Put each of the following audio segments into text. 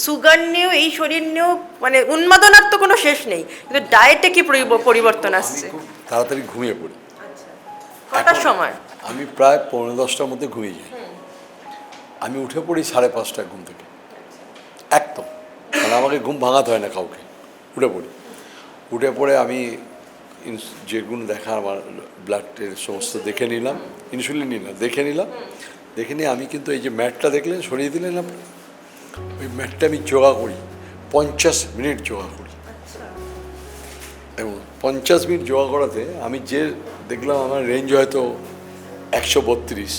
Sugar নিয়েও এই শরীর নিয়েও মানে উন্মাদনার তো কোনো শেষ নেই, কিন্তু ডায়েটে কি পরিবর্তন আসছে? আমি খুব তাড়াতাড়ি ঘুমিয়ে পড়ি। কটার সময়? আমি প্রায় 9:45টার মধ্যে ঘুমিয়ে যাই। আমি উঠে পড়ি 5:30টায় ঘুম থেকে, একদম। কারণ আমাকে ঘুম ভাঙাতে হয় না কাউকে, উঠে পড়ি। উঠে পড়ে আমি যেগুলো দেখা আমার ব্লাডের সমস্ত দেখে নিলাম, ইনসুলিন নিলাম, দেখে নিলাম। দেখে নিয়ে আমি কিন্তু এই যে ম্যাটটা দেখলেন সরিয়ে দিলেন আপনি, ওই ম্যাটটা আমি যোগা করি, 50 মিনিট যোগা করি। এবং 50 মিনিট যোগা করাতে আমি যে দেখলাম আমার রেঞ্জ হয়তো 132,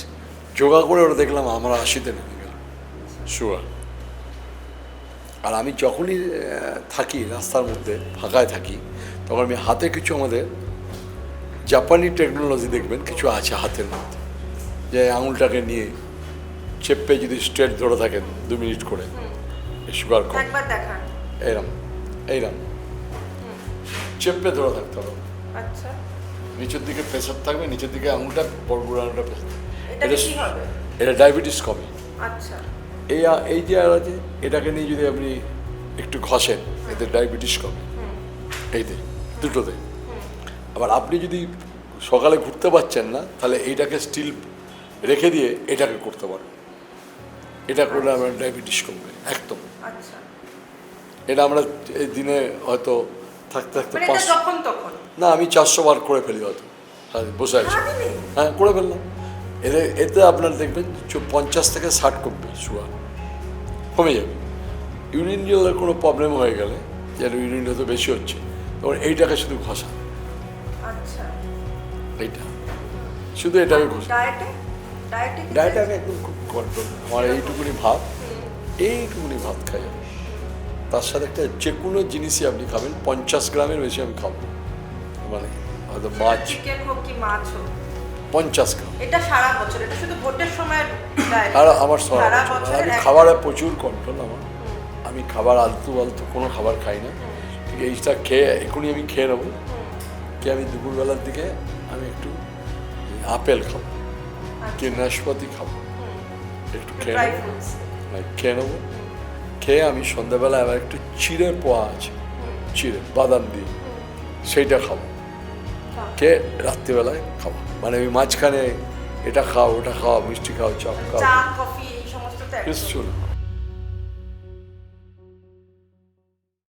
যোগা করে ওটা দেখলাম আমার 80-তে নেমে গেল সুগার। আর আমি যখনই থাকি রাস্তার মধ্যে ফাঁকায় থাকি, তখন আমি হাতে কিছু আমাদের জাপানি টেকনোলজি দেখবেন কিছু আছে হাতের মধ্যে, যে আঙুলটাকে নিয়ে চেপে যদি স্ট্রেট ধরে থাকেন 2 মিনিট করে সুগার কম। এইরকম এইরকম চেপে ধরে থাকতে হবে। আচ্ছা, নিচের দিকে প্রেসার থাকবে, নিচের দিকে আঙুলটা বড় আঙুলটা প্রেসার, এটা কি হবে? এটা ডায়াবেটিস কমে। আচ্ছা, এই যে আর আছে, এটাকে নিয়ে যদি আপনি একটু ঘষেন, এতে ডায়াবেটিস কমে। এইতে দুটোতে। আবার আপনি যদি সকালে ঘুরতে পারছেন না, তাহলে এইটাকে স্টিল রেখে দিয়ে এটাকে করতে পারেন। এটা করলে আমার ডায়াবেটিস কমবে একদম। আচ্ছা, এটা আমরা এই দিনে হয়তো থাকতে থাকতে মানে এটা যখন তখন না, আমি 400 বার করে ফেলি হয়তো, বসে আছি। হ্যাঁ, করে ফেললাম। এতে আপনার দেখবেন 50 থেকে 60 কমবে, সুগার কমে যাবে। ইউরিন জলের কোনো প্রবলেম হয়ে গেলে, যেন ইউরিন হয়তো বেশি হচ্ছে, তখন এইটাকে শুধু ঘষা। আচ্ছা, এইটা শুধু এটাকে ঘষা। ডায়েট আমি একদম খুব কন্ট্রোল। আমার এইটুকুনি ভাত, এইটুকুনি ভাত খাই আমি। তার সাথে একটা যে কোনো জিনিসই আপনি খাবেন 50 গ্রামের বেশি আমি খাবো, মানে হয়তো মাছ, চিকেন হোক কি মাছ হোক, 50 গ্রাম। এটা সারা বছর, এটা শুধু ভোটের সময় ডায়েট? আর আমার সারা বছর আমি খাবারে প্রচুর কন্ট্রোল আমার। আমি খাবার আলতু কোনো খাবার খাই না। ঠিক এইটা খেয়ে এখনই আমি খেয়ে নেবো, কি আমি দুপুরবেলার দিকে আমি একটু আপেল খাবো, কি নাশপাতি খাবো, একটু খেয়ে নেবো, খেয়ে নেবো। খেয়ে আমি সন্ধ্যাবেলা আবার একটু চিড়ে পোয়া আছে, চিড়ে বাদাম দিয়ে, সেইটা খাবো। খেয়ে রাত্রিবেলায় খাবো, মানে ওই মাঝখানে এটা খাও ওটা খাও, মিষ্টি খাও, চপ খাও, চা কফি এই সমস্ত কিছু না।